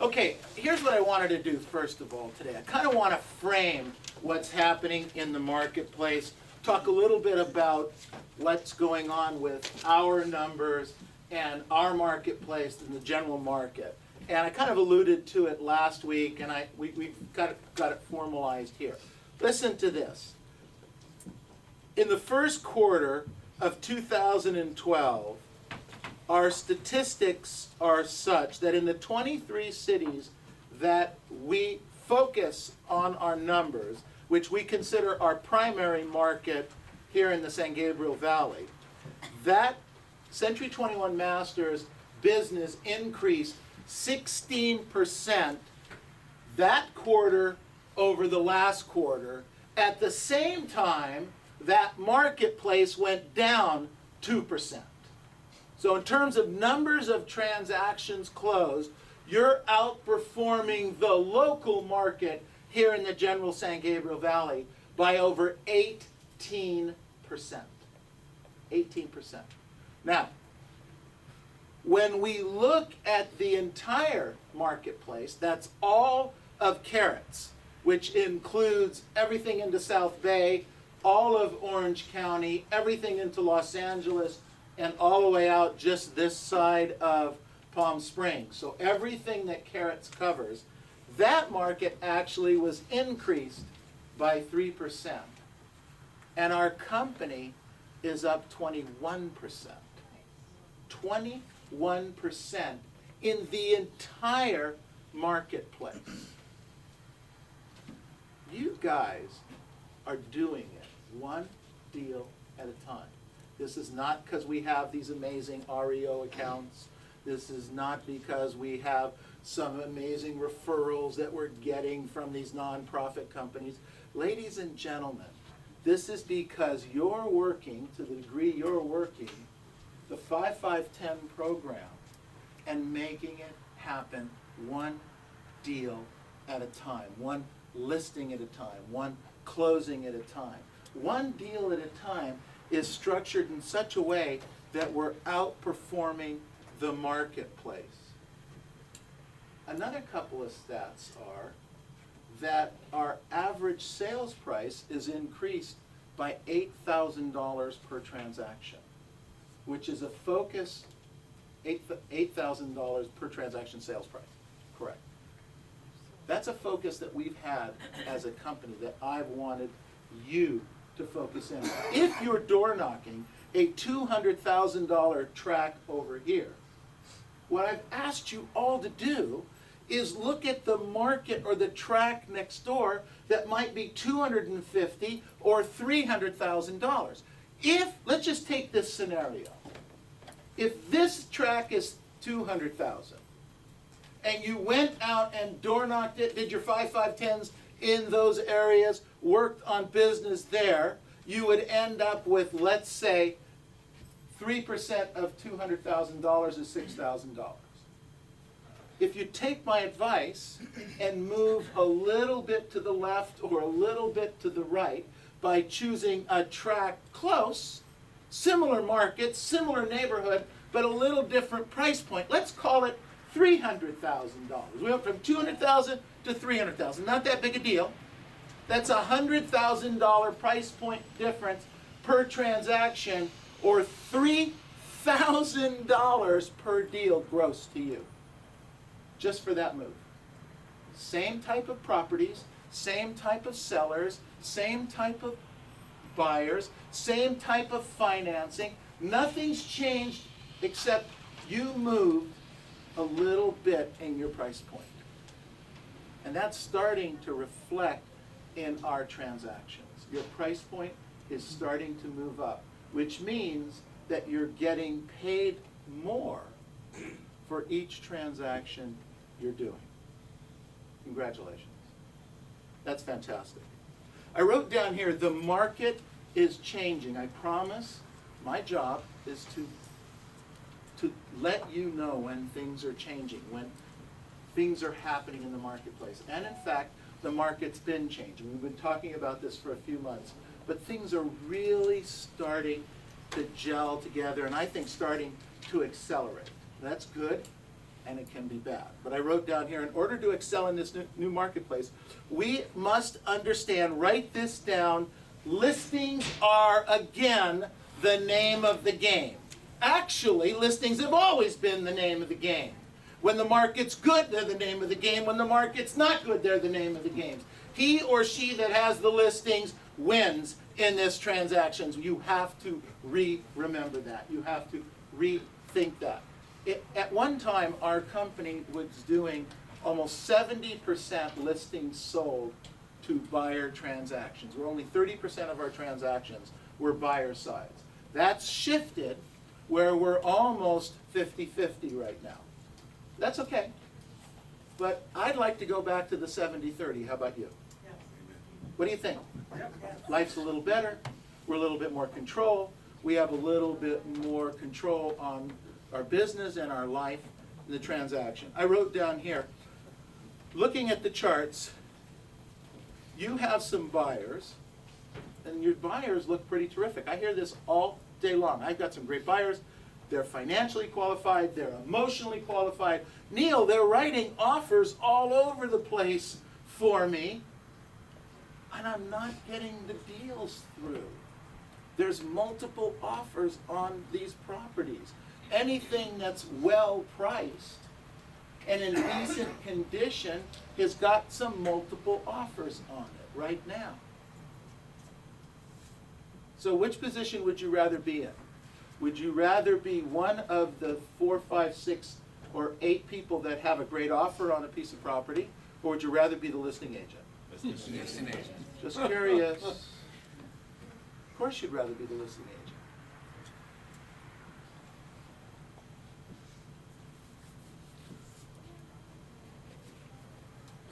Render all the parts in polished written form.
Okay, here's what I wanted to do first of all today. I kind of want to frame what's happening in the marketplace, talk a little bit about what's going on with our numbers and our marketplace and the general market. And I kind of alluded to it last week, and we've got it formalized here. Listen to this. In the first quarter of 2012, our statistics are such that in the 23 cities that we focus on our numbers, which we consider our primary market here in the San Gabriel Valley, that Century 21 Masters business increased 16% that quarter over the last quarter. At the same time, that marketplace went down 2%. So in terms of numbers of transactions closed, you're outperforming the local market here in the general San Gabriel Valley by over 18%. 18%. Now, when we look at the entire marketplace, that's all of Carrots, which includes everything into South Bay, all of Orange County, everything into Los Angeles, and all the way out just this side of Palm Springs. So everything that Carrots covers, that market actually was increased by 3%. And our company is up 21%. 21% in the entire marketplace. You guys are doing it one deal at a time. This is not because we have these amazing REO accounts. This is not because we have some amazing referrals that we're getting from these nonprofit companies. Ladies and gentlemen, this is because you're working, to the degree you're working, the 5-5-10 program and making it happen one deal at a time, one listing at a time, one closing at a time. One deal at a time is structured in such a way that we're outperforming the marketplace. Another couple of stats are that our average sales price is increased by $8,000 per transaction, which is a focus, $8,000 per transaction sales price, correct. That's a focus that we've had as a company that I've wanted you to focus in on. If you're door knocking a $200,000 track over here, what I've asked you all to do is look at the market or the track next door that might be $250,000 or $300,000. Let's just take this scenario. If this track is $200,000 and you went out and door knocked it, did your 5-5-10s in those areas, worked on business there, you would end up with, let's say, 3% of $200,000 is $6,000. If you take my advice and move a little bit to the left or a little bit to the right by choosing a track close, similar market, similar neighborhood, but a little different price point, let's call it $300,000. We went from $200,000 to $300,000. Not that big a deal. That's a $100,000 price point difference per transaction, or $3,000 per deal gross to you, just for that move. Same type of properties, same type of sellers, same type of buyers, same type of financing. Nothing's changed except you moved a little bit in your price point. And that's starting to reflect in our transactions. Your price point is starting to move up, which means that you're getting paid more for each transaction you're doing. Congratulations. That's fantastic. I wrote down here, the market is changing. I promise my job is to let you know when things are changing, when things are happening in the marketplace. And in fact, the market's been changing. We've been talking about this for a few months, but things are really starting to gel together, and I think starting to accelerate. That's good. and it can be bad. But I wrote down here, in order to excel in this new marketplace, we must understand, write this down, listings are, again, the name of the game. Actually, listings have always been the name of the game. When the market's good, they're the name of the game. When the market's not good, they're the name of the game. He or she that has the listings wins in this transactions. You have to remember that. You have to rethink that. At one time, our company was doing almost 70% listings sold to buyer transactions, where only 30% of our transactions were buyer sides. That's shifted where we're almost 50-50 right now. That's okay. But I'd like to go back to the 70-30. How about you? What do you think? Life's a little better. We're a little bit more control. We have a little bit more control on our business and our life in the transaction. I wrote down here, looking at the charts, you have some buyers, and your buyers look pretty terrific. I hear this all day long. I've got some great buyers. They're financially qualified. They're emotionally qualified. Neil, they're writing offers all over the place for me, and I'm not getting the deals through. There's multiple offers on these properties. Anything that's well priced and in decent condition has got some multiple offers on it right now. So which position would you rather be in? Would you rather be one of the 4, 5, 6, or 8 people that have a great offer on a piece of property, or would you rather be the listing agent? Listing agent. Just curious. Of course you'd rather be the listing agent.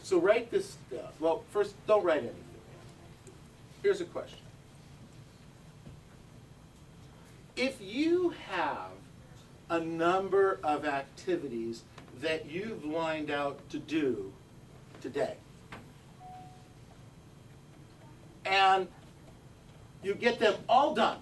So write this down. Well, first, don't write anything. Here's a question. If you have a number of activities that you've lined out to do today, and you get them all done,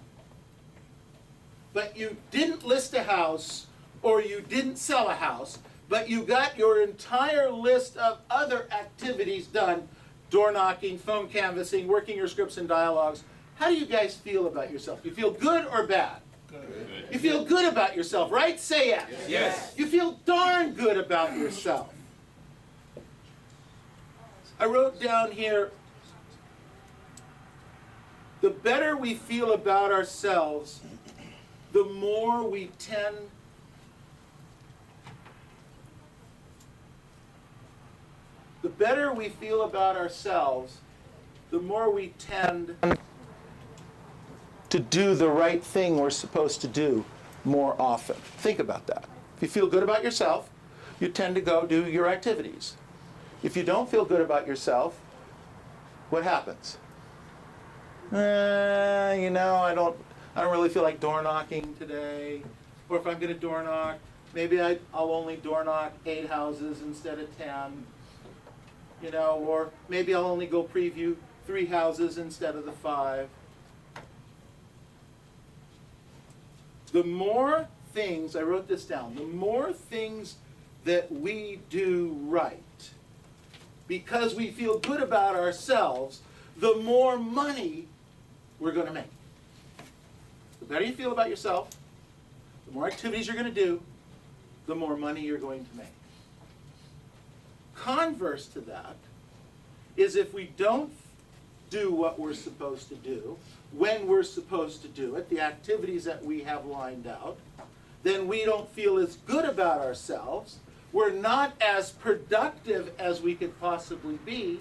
but you didn't list a house or you didn't sell a house, but you got your entire list of other activities done, door knocking, phone canvassing, working your scripts and dialogues, how do you guys feel about yourself? You feel good or bad? Good. You feel good about yourself, right? Say yes. Yes. You feel darn good about yourself. I wrote down here, the better we feel about ourselves, the more we tend the better we feel about ourselves, the more we tend to do the right thing we're supposed to do more often. Think about that. If you feel good about yourself, you tend to go do your activities. If you don't feel good about yourself, what happens? I don't really feel like door knocking today. Or if I'm going to door knock, maybe I'll only door knock 8 houses instead of 10. Or maybe I'll only go preview 3 houses instead of the 5. The more things, I wrote this down, the more things that we do right, because we feel good about ourselves, the more money we're going to make. The better you feel about yourself, the more activities you're going to do, the more money you're going to make. Converse to that is if we don't do what we're supposed to do, when we're supposed to do it, the activities that we have lined out, then we don't feel as good about ourselves, we're not as productive as we could possibly be,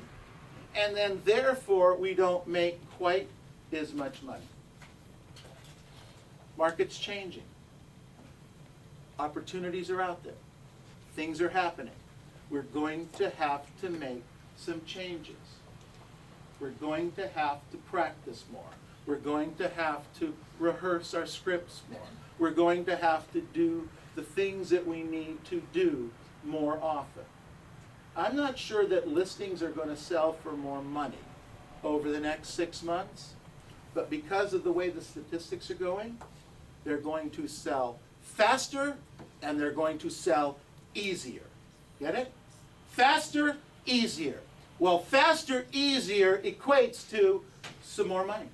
and then therefore we don't make quite as much money. Market's changing. Opportunities are out there. Things are happening. We're going to have to make some changes. We're going to have to practice more. We're going to have to rehearse our scripts more. We're going to have to do the things that we need to do more often. I'm not sure that listings are going to sell for more money over the next 6 months, but because of the way the statistics are going, they're going to sell faster and they're going to sell easier. Get it? Faster, easier. Well, faster, easier equates to some more money.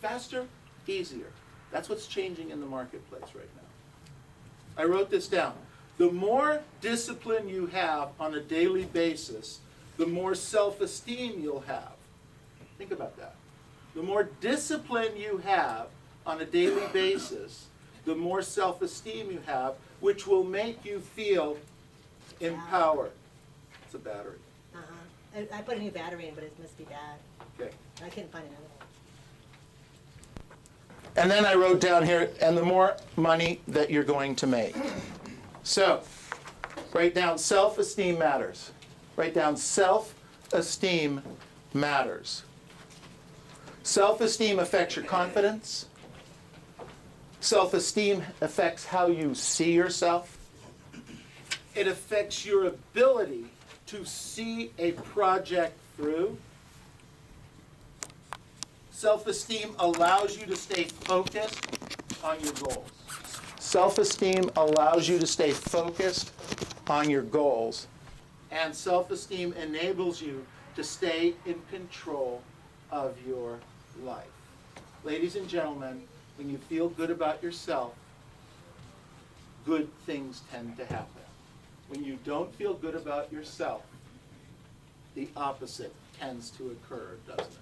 Faster, easier. That's what's changing in the marketplace right now. I wrote this down. The more discipline you have on a daily basis, the more self-esteem you'll have. Think about that. The more discipline you have on a daily basis, the more self-esteem you have, which will make you feel empowered. It's a battery. I put a new battery in, but it must be bad. Okay. I couldn't find another one. And then I wrote down here, and the more money that you're going to make. So, write down self-esteem matters. Write down self-esteem matters. Self-esteem affects your confidence. Self-esteem affects how you see yourself. It affects your ability to see a project through. Self-esteem allows you to stay focused on your goals. Self-esteem allows you to stay focused on your goals. And self-esteem enables you to stay in control of your life. Ladies and gentlemen, when you feel good about yourself, good things tend to happen. When you don't feel good about yourself, the opposite tends to occur, doesn't it?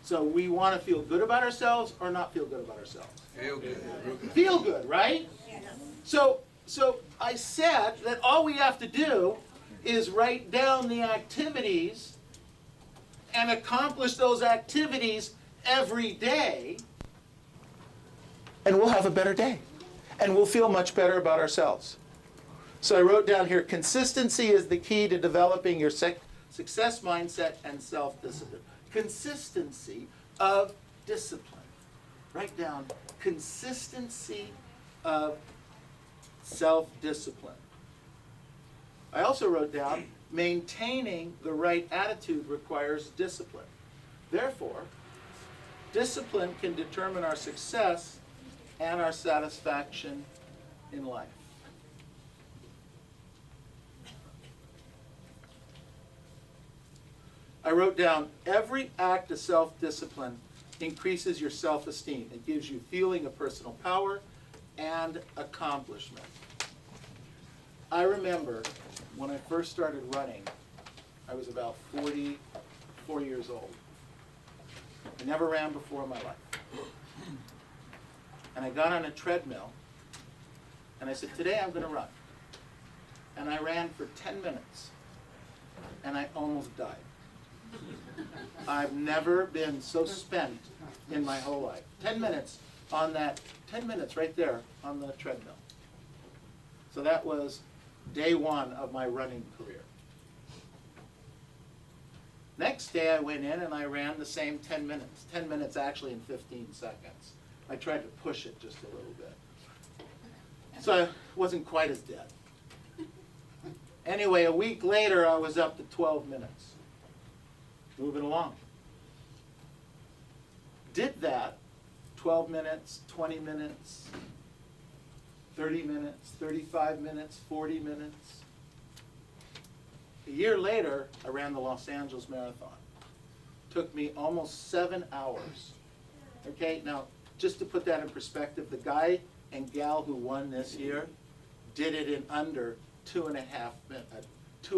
So we want to feel good about ourselves or not feel good about ourselves? Feel good. Feel good, right? So I said that all we have to do is write down the activities and accomplish those activities every day, and we'll have a better day. And we'll feel much better about ourselves. So I wrote down here, consistency is the key to developing your success mindset and self-discipline. Consistency of discipline. Write down consistency of self-discipline. I also wrote down maintaining the right attitude requires discipline. Therefore, discipline can determine our success and our satisfaction in life. I wrote down every act of self-discipline increases your self-esteem. It gives you feeling of personal power and accomplishment. I remember when I first started running, I was about 44 years old. I never ran before in my life. And I got on a treadmill, and I said, today I'm going to run. And I ran for 10 minutes, and I almost died. I've never been so spent in my whole life. 10 minutes on that, 10 minutes right there on the treadmill. So that was day one of my running career. Next day I went in and I ran the same 10 minutes. 10 minutes actually in 15 seconds. I tried to push it just a little bit. So I wasn't quite as dead. Anyway, a week later I was up to 12 minutes. Moving along. Did that 12 minutes, 20 minutes, 30 minutes, 35 minutes, 40 minutes. A year later, I ran the Los Angeles Marathon. Took me almost 7 hours. Okay, now, just to put that in perspective, the guy and gal who won this year did it in under 2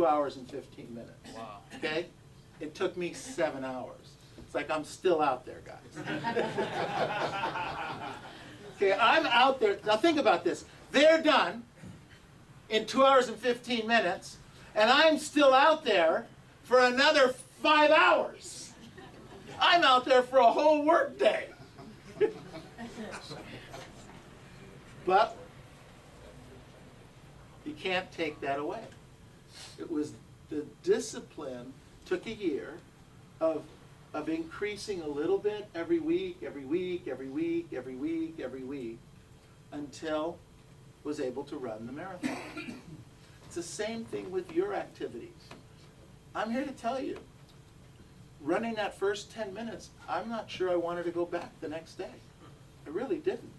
hours and 15 minutes. Wow. Okay? It took me 7 hours. It's like I'm still out there, guys. Okay, I'm out there. Now think about this. They're done in 2 hours and 15 minutes, and I'm still out there for another 5 hours. I'm out there for a whole work day. But you can't take that away. It was the discipline, took a year of increasing a little bit every week, every week, every week, every week, every week, until I was able to run the marathon. It's the same thing with your activities. I'm here to tell you, running that first 10 minutes, I'm not sure I wanted to go back the next day. I really didn't.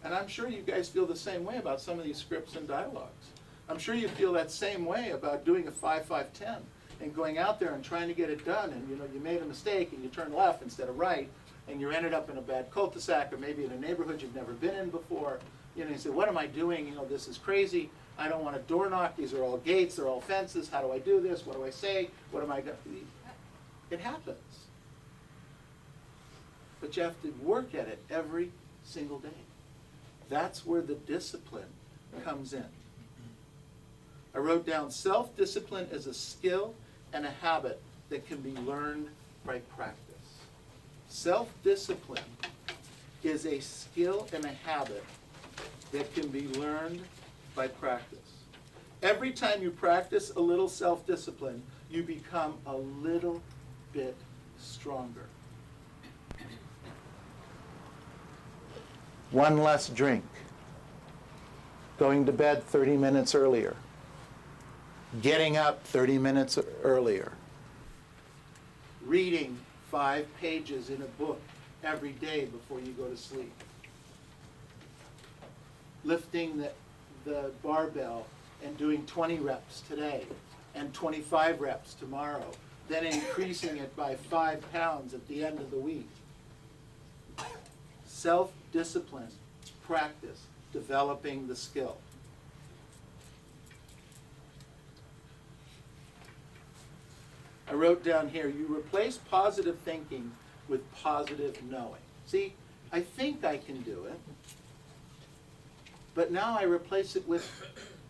And I'm sure you guys feel the same way about some of these scripts and dialogues. I'm sure you feel that same way about doing a 5-5-10 and going out there and trying to get it done, and you made a mistake and you turned left instead of right, and you ended up in a bad cul-de-sac or maybe in a neighborhood you've never been in before. You say, what am I doing? This is crazy. I don't want to door knock. These are all gates. They're all fences. How do I do this? What do I say? What am I going to... It happens. But you have to work at it every single day. That's where the discipline comes in. I wrote down self-discipline is a skill and a habit that can be learned by practice. Self-discipline is a skill and a habit that can be learned by practice. Every time you practice a little self-discipline, you become a little bit stronger. One less drink. Going to bed 30 minutes earlier. Getting up 30 minutes earlier. Reading 5 pages in a book every day before you go to sleep. Lifting the barbell and doing 20 reps today and 25 reps tomorrow, then increasing it by 5 pounds at the end of the week. Self-discipline, practice, developing the skill. I wrote down here, you replace positive thinking with positive knowing. See, I think I can do it, but now I replace it with,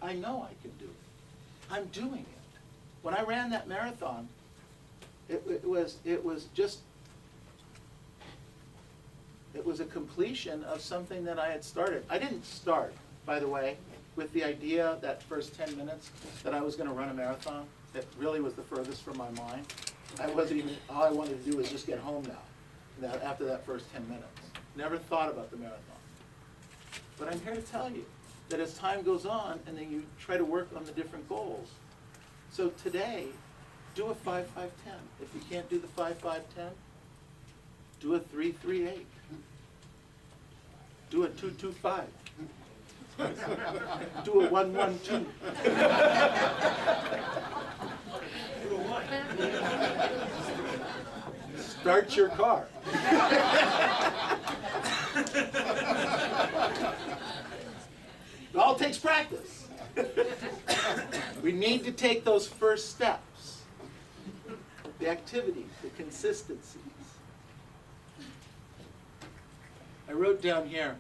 I know I can do it. I'm doing it. When I ran that marathon, it was a completion of something that I had started. I didn't start, by the way, with the idea that first 10 minutes that I was going to run a marathon. That really was the furthest from my mind. All I wanted to do was just get home now, after that first 10 minutes. Never thought about the marathon. But I'm here to tell you that as time goes on, and then you try to work on the different goals. So today, do a 5-5-10. If you can't do the 5-5-10, do a 3-3-8. Do a 2-2-5. Do a 1-1-2. Start your car. It all takes practice. We need to take those first steps. The activities, the consistencies. I wrote down here,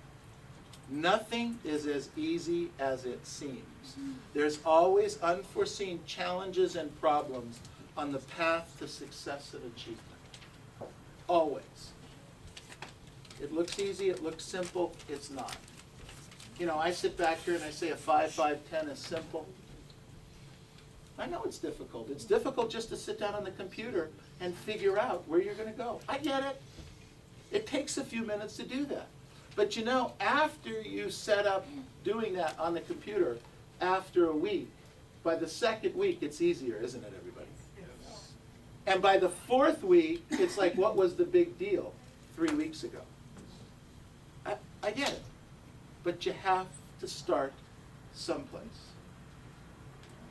nothing is as easy as it seems. There's always unforeseen challenges and problems on the path to success and achievement. Always. It looks easy, it looks simple, it's not. I sit back here and I say a 5-5-10 is simple. I know it's difficult. It's difficult just to sit down on the computer and figure out where you're going to go. I get it. It takes a few minutes to do that. But after you set up doing that on the computer, after a week, by the second week, it's easier, isn't it, everybody? Yes. And by the 4th week, it's like, what was the big deal 3 weeks ago? I get it. But you have to start someplace.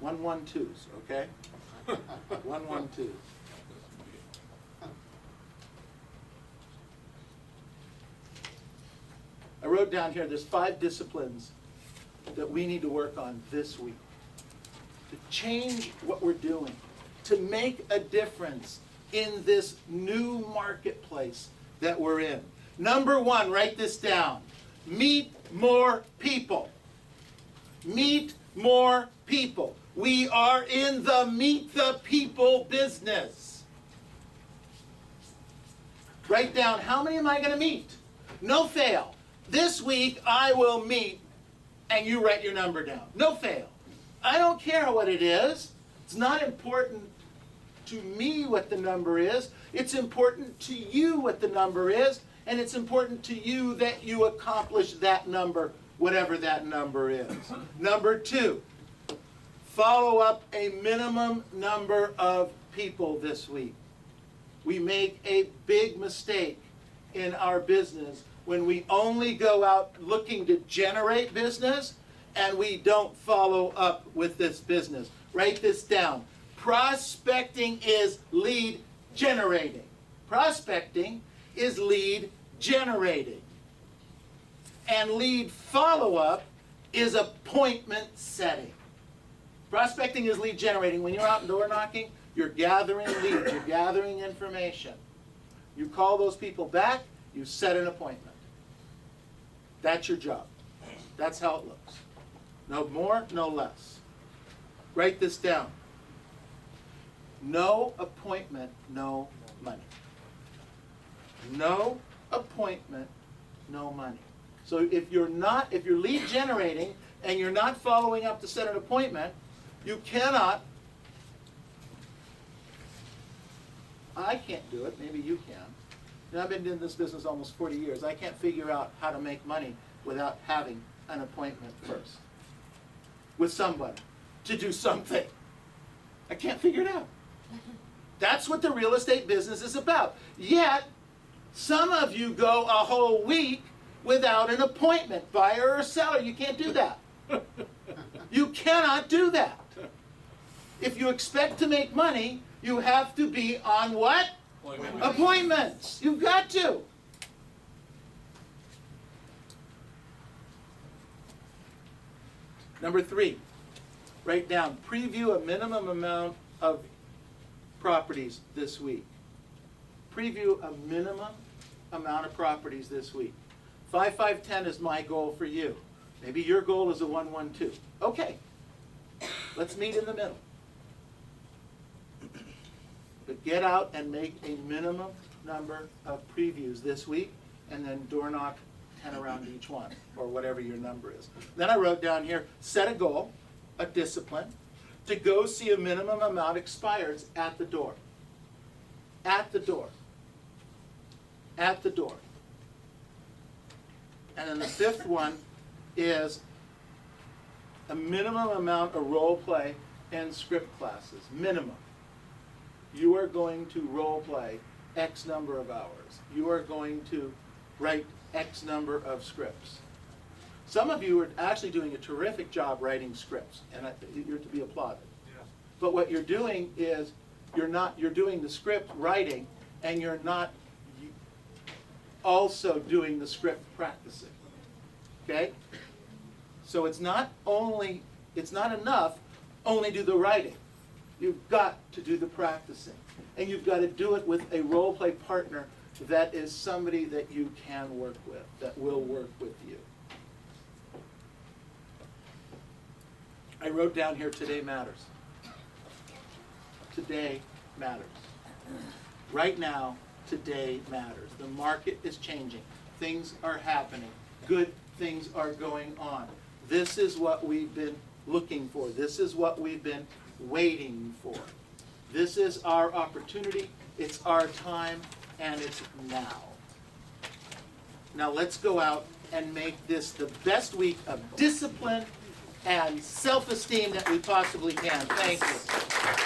1-1-2s, okay? 1-1-2s. I wrote down here, there's 5 disciplines that we need to work on this week to change what we're doing, to make a difference in this new marketplace that we're in. Number 1, write this down. Meet more people. Meet more people. We are in the meet the people business. Write down, how many am I going to meet? No fail. This week I will meet, and you write your number down. No fail. I don't care what it is. It's not important to me what the number is. It's important to you what the number is, and it's important to you that you accomplish that number, whatever that number is. Number 2, follow up a minimum number of people this week. We make a big mistake in our business when we only go out looking to generate business and we don't follow up with this business. Write this down. Prospecting is lead generating. Prospecting is lead generating. And lead follow-up is appointment setting. Prospecting is lead generating. When you're out door knocking, you're gathering leads, you're gathering information. You call those people back, you set an appointment. That's your job. That's how it looks. No more, no less. Write this down. No appointment, no money. No appointment, no money. So if you're lead generating and you're not following up to set an appointment, you cannot, I can't do it, maybe you can. And I've been in this business almost 40 years. I can't figure out how to make money without having an appointment first with somebody to do something. I can't figure it out. That's what the real estate business is about. Yet, some of you go a whole week without an appointment, buyer or seller. You can't do that. You cannot do that. If you expect to make money, you have to be on what? Appointments. You've got to. Number 3, write down, preview a minimum amount of properties this week. Preview a minimum amount of properties this week. 5-5-10 is my goal for you. Maybe your goal is a 1-1-2. Okay, let's meet in the middle. But get out and make a minimum number of previews this week, and then door knock 10 around each one, or whatever your number is. Then I wrote down here, set a goal, a discipline, to go see a minimum amount expires at the door. At the door. At the door. And then the 5th one is a minimum amount of role play and script classes. Minimum. You are going to role play X number of hours. You are going to write X number of scripts. Some of you are actually doing a terrific job writing scripts, and you're to be applauded. Yeah. But what you're doing is you're doing the script writing, and you're not also doing the script practicing. Okay? So it's not enough only do the writing. You've got to do the practicing. And you've got to do it with a role play partner that is somebody that you can work with, that will work with you. I wrote down here, today matters. Today matters. Right now, today matters. The market is changing. Things are happening. Good things are going on. This is what we've been looking for. This is what we've been waiting for. This is our opportunity. It's our time, and it's now. Now let's go out and make this the best week of discipline and self-esteem that we possibly can. Thank you.